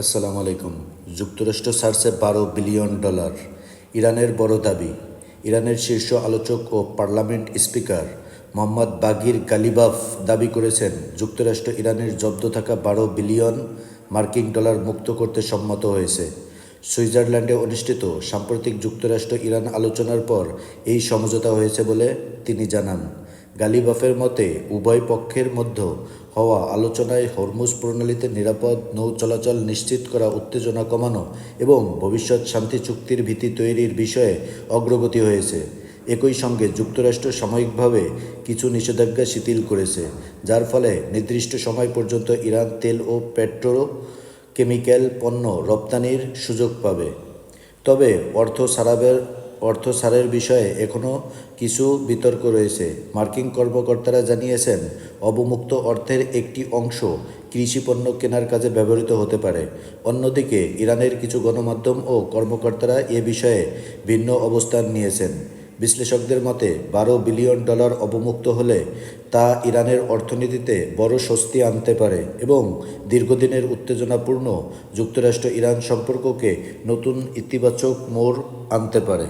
আসসালামু আলাইকুম। যুক্তরাষ্ট্র ছাড়ছে $12 বিলিয়ন। ইরানের বড় দাবি। ইরানের শীর্ষ আলোচক ও পার্লামেন্ট স্পিকার মোহাম্মদ বাগির গালিবাফ দাবি করেছেন, যুক্তরাষ্ট্র ইরানের জব্দ থাকা $12 বিলিয়ন মার্কিন ডলার মুক্ত করতে সম্মত হয়েছে। সুইজারল্যান্ডে অনুষ্ঠিত সাম্প্রতিক যুক্তরাষ্ট্র ইরান আলোচনার পর এই সমঝোতা হয়েছে বলে তিনি জানান। গালিবাফের মতে, উভয় পক্ষের মধ্যে হওয়া আলোচনায় হরমুজ প্রণালীতে নিরাপদ নৌ চলাচল নিশ্চিত করা, উত্তেজনা কমানো এবং ভবিষ্যৎ শান্তি চুক্তির ভিত্তি তৈরির বিষয়ে অগ্রগতি হয়েছে। একই সঙ্গে যুক্তরাষ্ট্র সাময়িকভাবে কিছু নিষেধাজ্ঞা শিথিল করেছে, যার ফলে নির্দিষ্ট সময় পর্যন্ত ইরান তেল ও পেট্রোকেমিক্যাল পণ্য রপ্তানির সুযোগ পাবে। তবে অর্থ ছাড়ের বিষয়ে এখনও কিছু বিতর্ক রয়েছে। মার্কিন কর্মকর্তারা জানিয়েছেন, অবমুক্ত অর্থের একটি অংশ কৃষিপণ্য কেনার কাজে ব্যবহৃত হতে পারে। অন্যদিকে ইরানের কিছু গণমাধ্যম ও কর্মকর্তারা এ বিষয়ে ভিন্ন অবস্থান নিয়েছেন। বিশ্লেষকদের মতে, $12 বিলিয়ন অবমুক্ত হলে তা ইরানের অর্থনীতিতে বড় স্বস্তি আনতে পারে এবং দীর্ঘদিনের উত্তেজনাপূর্ণ যুক্তরাষ্ট্র ইরান সম্পর্ককে নতুন ইতিবাচক মোড় আনতে পারে।